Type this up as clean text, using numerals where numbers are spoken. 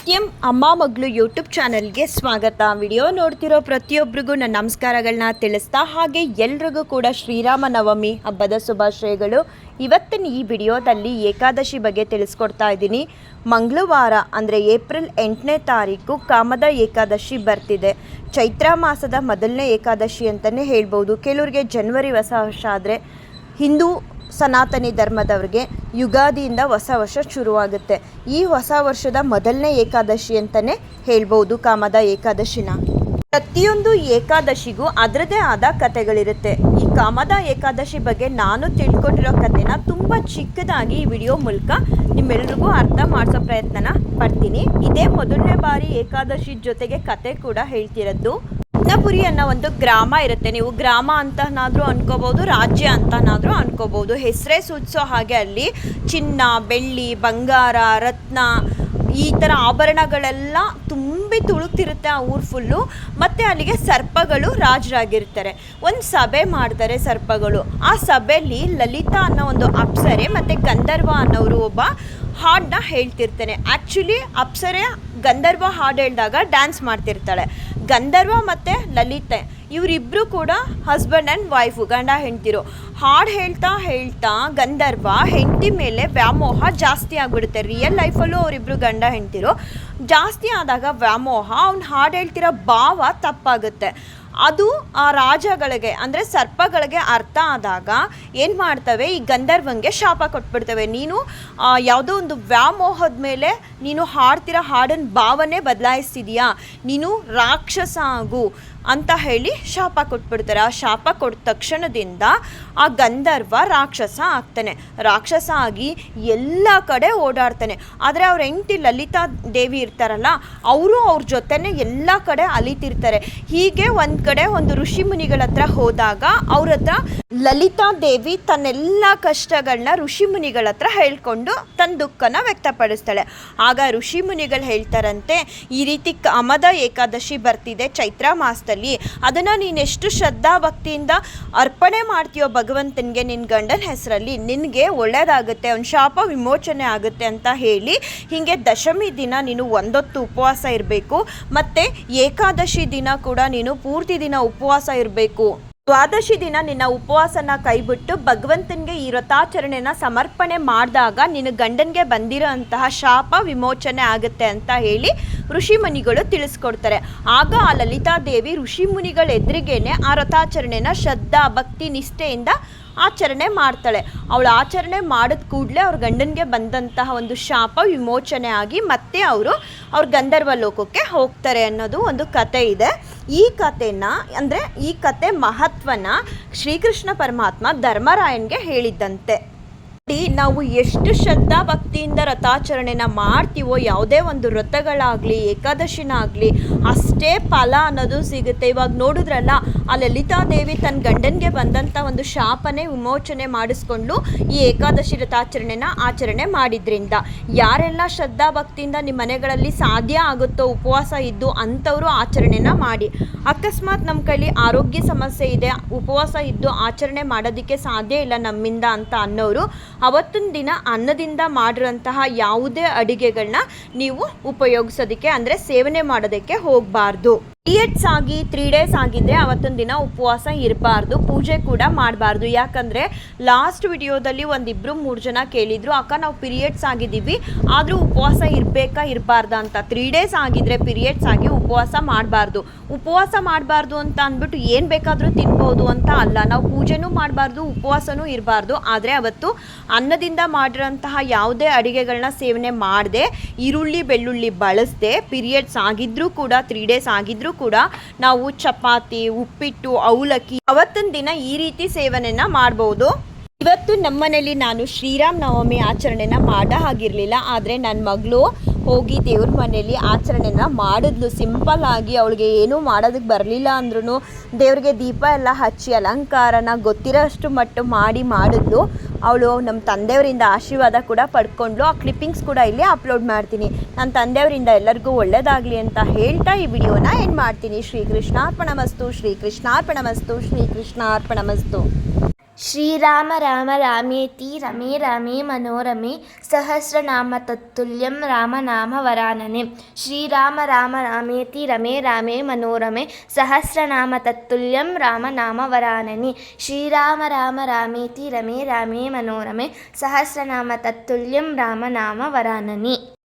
ಸತ್ಯಂ ಅಮ್ಮ ಮಗಳು ಯೂಟ್ಯೂಬ್ ಚಾನಲ್ಗೆ ಸ್ವಾಗತ. ವಿಡಿಯೋ ನೋಡ್ತಿರೋ ಪ್ರತಿಯೊಬ್ಬರಿಗೂ ನನ್ನ ನಮಸ್ಕಾರಗಳನ್ನ ತಿಳಿಸ್ತಾ, ಹಾಗೆ ಎಲ್ರಿಗೂ ಕೂಡ ಶ್ರೀರಾಮನವಮಿ ಹಬ್ಬದ ಶುಭಾಶಯಗಳು. ಇವತ್ತಿನ ಈ ವಿಡಿಯೋದಲ್ಲಿ ಏಕಾದಶಿ ಬಗ್ಗೆ ತಿಳಿಸ್ಕೊಡ್ತಾ ಇದ್ದೀನಿ. ಮಂಗಳವಾರ ಅಂದರೆ ಏಪ್ರಿಲ್ 8ನೇ ತಾರೀಕು ಕಾಮದ ಏಕಾದಶಿ ಬರ್ತಿದೆ. ಚೈತ್ರ ಮಾಸದ ಮೊದಲನೇ ಏಕಾದಶಿ ಅಂತಲೇ ಹೇಳ್ಬೋದು. ಕೆಲವರಿಗೆ ಜನವರಿ ಹೊಸ ವರ್ಷ ಆದರೆ ಹಿಂದೂ ಸನಾತನಿ ಧರ್ಮದವ್ರಿಗೆ ಯುಗಾದಿಯಿಂದ ಹೊಸ ವರ್ಷ ಶುರುವಾಗುತ್ತೆ. ಈ ಹೊಸ ವರ್ಷದ ಮೊದಲನೇ ಏಕಾದಶಿ ಅಂತಲೇ ಹೇಳ್ಬೋದು ಕಾಮದ ಏಕಾದಶಿನ. ಪ್ರತಿಯೊಂದು ಏಕಾದಶಿಗೂ ಅದರದೇ ಆದ ಕಥೆಗಳಿರುತ್ತೆ. ಈ ಕಾಮದ ಏಕಾದಶಿ ಬಗ್ಗೆ ನಾನು ತಿಳ್ಕೊಂಡಿರೋ ಕಥೆನ ತುಂಬ ಚಿಕ್ಕದಾಗಿ ಈ ವಿಡಿಯೋ ಮೂಲಕ ನಿಮ್ಮೆಲ್ರಿಗೂ ಅರ್ಥ ಮಾಡಿಸೋ ಪ್ರಯತ್ನನ ಪಡ್ತೀನಿ. ಇದೇ ಮೊದಲನೇ ಬಾರಿ ಏಕಾದಶಿ ಜೊತೆಗೆ ಕತೆ ಕೂಡ ಹೇಳ್ತಿರೋದು. ರತ್ನಪುರಿ ಅನ್ನೋ ಒಂದು ಗ್ರಾಮ ಇರುತ್ತೆ. ನೀವು ಗ್ರಾಮ ಅಂತನಾದರೂ ಅನ್ಕೋಬೋದು, ರಾಜ್ಯ ಅಂತನಾದರೂ ಅನ್ಕೋಬೋದು. ಹೆಸರೇ ಸೂಚಿಸೋ ಹಾಗೆ ಅಲ್ಲಿ ಚಿನ್ನ, ಬೆಳ್ಳಿ, ಬಂಗಾರ, ರತ್ನ ಈ ಥರ ಆಭರಣಗಳೆಲ್ಲ ತುಂಬಿ ತುಳುಕ್ತಿರುತ್ತೆ ಆ ಊರು ಫುಲ್ಲು. ಮತ್ತು ಅಲ್ಲಿಗೆ ಸರ್ಪಗಳು ರಾಜರಾಗಿರ್ತಾರೆ. ಒಂದು ಸಭೆ ಮಾಡ್ತಾರೆ ಸರ್ಪಗಳು. ಆ ಸಭೆಯಲ್ಲಿ ಲಲಿತಾ ಅನ್ನೋ ಒಂದು ಅಪ್ಸರೆ ಮತ್ತು ಗಂಧರ್ವ ಅನ್ನೋರು ಒಬ್ಬ ಹಾಡನ್ನ ಹೇಳ್ತಿರ್ತಾನೆ. ಆ್ಯಕ್ಚುಲಿ ಅಪ್ಸರೆ ಗಂಧರ್ವ ಹಾಡು ಹೇಳಿದಾಗ ಡ್ಯಾನ್ಸ್ ಮಾಡ್ತಿರ್ತಾಳೆ. ಗಂಧರ್ವ ಮತ್ತು ಲಲಿತೆ ಇವರಿಬ್ಬರು ಕೂಡ ಹಸ್ಬೆಂಡ್ ಆ್ಯಂಡ್ ವೈಫು, ಗಂಡ ಹೆಂಡ್ತಿರು. ಹಾಡು ಹೇಳ್ತಾ ಹೇಳ್ತಾ ಗಂಧರ್ವ ಹೆಂಡತಿ ಮೇಲೆ ವ್ಯಾಮೋಹ ಜಾಸ್ತಿ ಆಗಿಬಿಡುತ್ತೆ. ರಿಯಲ್ ಲೈಫಲ್ಲೂ ಅವರಿಬ್ಬರು ಗಂಡ ಹೆಂಡ್ತಿರು. ಜಾಸ್ತಿ ಆದಾಗ ವ್ಯಾಮೋಹ, ಅವ್ನು ಹಾಡು ಹೇಳ್ತಿರೋ ಭಾವ ತಪ್ಪಾಗುತ್ತೆ. ಅದು ಆ ರಾಜಗಳಿಗೆ ಅಂದರೆ ಸರ್ಪಗಳಿಗೆ ಅರ್ಥ ಆದಾಗ ಏನು ಮಾಡ್ತವೆ, ಈ ಗಂಧರ್ವಂಗೆ ಶಾಪ ಕೊಟ್ಬಿಡ್ತವೆ. ನೀನು ಯಾವುದೋ ಒಂದು ವ್ಯಾಮೋಹದ ಮೇಲೆ ನೀನು ಹಾಡ್ತಿರೋ ಹಾಡನ್ನ ಭಾವನೆ ಬದಲಾಯಿಸ್ತಿದೀಯಾ, ನೀನು ರಾಕ್ಷಸ ಆಗು ಅಂತ ಹೇಳಿ ಶಾಪ ಕೊಟ್ಬಿಡ್ತಾರೆ. ಆ ಶಾಪ ಕೊಟ್ಟ ತಕ್ಷಣದಿಂದ ಆ ಗಂಧರ್ವ ರಾಕ್ಷಸ ಆಗ್ತಾನೆ. ರಾಕ್ಷಸ ಆಗಿ ಎಲ್ಲ ಕಡೆ ಓಡಾಡ್ತಾನೆ. ಆದರೆ ಅವ್ರ ಹೆಂಡತಿ ಲಲಿತಾ ದೇವಿ ಇರ್ತಾರಲ್ಲ, ಅವರು ಅವ್ರ ಜೊತೆನೆ ಎಲ್ಲ ಕಡೆ ಅಲಿತಿರ್ತಾರೆ. ಹೀಗೆ ಒಂದು ಕಡೆ ಒಂದು ಋಷಿ ಮುನಿಗಳ ಹತ್ರ ಹೋದಾಗ ಅವ್ರ ಹತ್ರ ಲಲಿತಾ ದೇವಿ ತನ್ನೆಲ್ಲ ಕಷ್ಟಗಳನ್ನ ಋಷಿ ಮುನಿಗಳ ಹತ್ರ ಹೇಳ್ಕೊಂಡು ತನ್ನ ದುಃಖನ ವ್ಯಕ್ತಪಡಿಸ್ತಾಳೆ. ಆಗ ಋಷಿ ಮುನಿಗಳು ಹೇಳ್ತಾರಂತೆ, ಈ ರೀತಿ ಕಾಮದ ಏಕಾದಶಿ ಬರ್ತಿದೆ ಚೈತ್ರ ಮಾಸದಲ್ಲಿ, ಅದನ್ನು ನೀನೆಷ್ಟು ಶ್ರದ್ಧಾ ಭಕ್ತಿಯಿಂದ ಅರ್ಪಣೆ ಮಾಡ್ತೀಯೋ ಭಗವಂತನಿಗೆ ನಿನ್ನ ಗಂಡನ ಹೆಸರಲ್ಲಿ, ನಿನಗೆ ಒಳ್ಳೆಯದಾಗುತ್ತೆ, ಅವನ ಶಾಪ ವಿಮೋಚನೆ ಆಗುತ್ತೆ ಅಂತ ಹೇಳಿ ಹೀಗೆ ದಶಮಿ ದಿನ ನೀನು ಒಂದೊತ್ತು ಉಪವಾಸ ಇರಬೇಕು. ಮತ್ತು ಏಕಾದಶಿ ದಿನ ಕೂಡ ನೀನು ಪೂರ್ತಿ ದಿನ ಉಪವಾಸ ಇರಬೇಕು. ದ್ವಾದಶಿ ದಿನ ನಿನ್ನ ಉಪವಾಸನ ಕೈಬಿಟ್ಟು ಭಗವಂತನಿಗೆ ಈ ವ್ರತಾಚರಣೆನ ಸಮರ್ಪಣೆ ಮಾಡಿದಾಗ ನಿನ್ನ ಗಂಡನಿಗೆ ಬಂದಿರೋ ಅಂತಹ ಶಾಪ ವಿಮೋಚನೆ ಆಗುತ್ತೆ ಅಂತ ಹೇಳಿ ಋಷಿ ಮುನಿಗಳು ತಿಳಿಸ್ಕೊಡ್ತಾರೆ. ಆಗ ಆ ಲಲಿತಾದೇವಿ ಋಷಿ ಮುನಿಗಳ ಎದುರಿಗೇನೆ ಆ ವ್ರತಾಚರಣೆನ ಶ್ರದ್ಧಾ ಭಕ್ತಿ ನಿಷ್ಠೆಯಿಂದ ಆಚರಣೆ ಮಾಡ್ತಾಳೆ. ಅವಳು ಆಚರಣೆ ಮಾಡಿದ ಕೂಡಲೇ ಅವ್ರ ಗಂಡನಿಗೆ ಬಂದಂತಹ ಒಂದು ಶಾಪ ವಿಮೋಚನೆ ಆಗಿ ಮತ್ತೆ ಅವರು ಅವ್ರ ಗಂಧರ್ವ ಲೋಕಕ್ಕೆ ಹೋಗ್ತಾರೆ ಅನ್ನೋದು ಒಂದು ಕತೆ ಇದೆ. ಈ ಕಥೆನ ಅಂದರೆ ಈ ಕತೆ ಮಹತ್ವನ ಶ್ರೀಕೃಷ್ಣ ಪರಮಾತ್ಮ ಧರ್ಮರಾಯನ್ಗೆ ಹೇಳಿದ್ದಂತೆ. ನಾವು ಎಷ್ಟು ಶ್ರದ್ಧಾ ಭಕ್ತಿಯಿಂದ ವ್ರತಾಚರಣೆನ ಮಾಡ್ತೀವೋ, ಯಾವುದೇ ಒಂದು ವ್ರತಗಳಾಗಲಿ ಏಕಾದಶಿನಾಗಲಿ ಅಷ್ಟೇ ಫಲ ಅನ್ನೋದು ಸಿಗುತ್ತೆ. ಇವಾಗ ನೋಡಿದ್ರಲ್ಲ, ಆ ಲಲಿತಾದೇವಿ ತನ್ನ ಗಂಡನಿಗೆ ಬಂದಂಥ ಒಂದು ಶಾಪನೆ ವಿಮೋಚನೆ ಮಾಡಿಸ್ಕೊಂಡು ಈ ಏಕಾದಶಿ ವ್ರತಾಚರಣೆನ ಆಚರಣೆ ಮಾಡಿದ್ರಿಂದ ಯಾರೆಲ್ಲ ಶ್ರದ್ಧಾ ಭಕ್ತಿಯಿಂದ ನಿಮ್ಮ ಮನೆಗಳಲ್ಲಿ ಸಾಧ್ಯ ಆಗುತ್ತೋ ಉಪವಾಸ ಇದ್ದು ಅಂಥವರು ಆಚರಣೆನ ಮಾಡಿ. ಅಕಸ್ಮಾತ್ ನಮ್ಮ ಕೈಲಿ ಆರೋಗ್ಯ ಸಮಸ್ಯೆ ಇದೆ, ಉಪವಾಸ ಇದ್ದು ಆಚರಣೆ ಮಾಡೋದಕ್ಕೆ ಸಾಧ್ಯ ಇಲ್ಲ ನಮ್ಮಿಂದ ಅಂತ ಅನ್ನೋರು ಅವತ್ತೊಂದು ದಿನ ಅನ್ನದಿಂದ ಮಾಡಿರೋಂತಹ ಯಾವುದೇ ಅಡುಗೆಗಳನ್ನ ನೀವು ಉಪಯೋಗಿಸೋದಕ್ಕೆ ಅಂದರೆ ಸೇವನೆ ಮಾಡೋದಕ್ಕೆ ಹೋಗಬಾರ್ದು. ಪೀರಿಯಡ್ಸ್ ಆಗಿ 3 ಡೇಸ್ ಆಗಿದ್ದರೆ ಅವತ್ತೊಂದು ದಿನ ಉಪವಾಸ ಇರಬಾರ್ದು, ಪೂಜೆ ಕೂಡ ಮಾಡಬಾರ್ದು. ಯಾಕಂದರೆ ಲಾಸ್ಟ್ ವಿಡಿಯೋದಲ್ಲಿ 1-2-3 ಜನ ಕೇಳಿದರು, ಅಕ್ಕ ನಾವು ಪೀರಿಯಡ್ಸ್ ಆಗಿದ್ದೀವಿ ಆದರೂ ಉಪವಾಸ ಇರಬೇಕಾ ಇರಬಾರ್ದಾ ಅಂತ. 3 ಡೇಸ್ ಆಗಿದ್ದರೆ ಪೀರಿಯಡ್ಸ್ ಆಗಿ ಉಪವಾಸ ಮಾಡಬಾರ್ದು. ಉಪವಾಸ ಮಾಡಬಾರ್ದು ಅಂತ ಅಂದ್ಬಿಟ್ಟು ಏನು ಬೇಕಾದರೂ ತಿನ್ಬೋದು ಅಂತ ಅಲ್ಲ. ನಾವು ಪೂಜೆನೂ ಮಾಡಬಾರ್ದು, ಉಪವಾಸನೂ ಇರಬಾರ್ದು. ಆದರೆ ಅವತ್ತು ಅನ್ನದಿಂದ ಮಾಡಿರೋಂತಹ ಯಾವುದೇ ಅಡುಗೆಗಳನ್ನ ಸೇವನೆ ಮಾಡದೆ, ಈರುಳ್ಳಿ ಬೆಳ್ಳುಳ್ಳಿ ಬಳಸದೆ, ಪೀರಿಯಡ್ಸ್ ಆಗಿದ್ದರೂ ಕೂಡ 3 ಡೇಸ್ ಆಗಿದ್ದರೂ ಕೂಡ ನಾವು ಚಪಾತಿ, ಉಪ್ಪಿಟ್ಟು, ಅವಲಕ್ಕಿ ಅವತ್ತೊಂದು ದಿನ ಈ ರೀತಿ ಸೇವನೆನ ಮಾಡ್ಬೋದು. ಇವತ್ತು ನಮ್ಮನೇಲಿ ನಾನು ಶ್ರೀರಾಮ ನವಮಿ ಆಚರಣೆನ ಮಾಡೋ ಹಾಗಿರಲಿಲ್ಲ. ಆದರೆ ನನ್ನ ಮಗಳು ಹೋಗಿ ದೇವ್ರ ಮನೆಯಲ್ಲಿ ಆಚರಣೆನ ಮಾಡಿದ್ಲು. ಸಿಂಪಲ್ ಆಗಿ, ಅವಳಿಗೆ ಏನೂ ಮಾಡೋದಕ್ಕೆ ಬರಲಿಲ್ಲ ಅಂದ್ರೂ ದೇವ್ರಿಗೆ ದೀಪ ಎಲ್ಲ ಹಚ್ಚಿ ಅಲಂಕಾರನ ಗೊತ್ತಿರೋ ಅಷ್ಟು ಮಟ್ಟು ಮಾಡಿದ್ಲು. ಅವಳು ನಮ್ಮ ತಂದೆಯವರಿಂದ ಆಶೀರ್ವಾದ ಕೂಡ ಪಡ್ಕೊಂಡ್ಲು. ಆ ಕ್ಲಿಪ್ಪಿಂಗ್ಸ್ ಕೂಡ ಇಲ್ಲಿ ಅಪ್ಲೋಡ್ ಮಾಡ್ತೀನಿ. ನನ್ನ ತಂದೆಯವರಿಂದ ಎಲ್ಲರಿಗೂ ಒಳ್ಳೆಯದಾಗಲಿ ಅಂತ ಹೇಳ್ತಾ ಈ ವಿಡಿಯೋನ ಏನು ಮಾಡ್ತೀನಿ. ಶ್ರೀಕೃಷ್ಣಾರ್ಪಣಮಸ್ತು, ಶ್ರೀಕೃಷ್ಣಾರ್ಪಣಮಸ್ತು, ಶ್ರೀಕೃಷ್ಣಾರ್ಪಣಮಸ್ತು. ಶ್ರೀರಾಮ ರಾಮ ರಾಮೇತಿ ರಮೇ ರಾಮೇ ಮನೋರಮೆ ಸಹಸ್ರನಾಮ ತತ್ತುಲ್ಯಂ ರಾಮನಾಮ ವರಾನನೆ. ಶ್ರೀರಾಮ ರಾಮ ರಾಮೇತಿ ರಮೇ ರಾಮೇ ಮನೋರಮೆ ಸಹಸ್ರನಾಮ ತತ್ತುಲ್ಯಂ ರಾಮನಾಮ ವರಾನನೆ. ಶ್ರೀರಾಮ ರಾಮ ರಾಮೇತಿ ರಮೇ ರಾಮೇ ಮನೋರಮೆ ಸಹಸ್ರನಾಮ ತತ್ತುಲ್ಯಂ ರಾಮನಾಮ ವರಾನನೆ.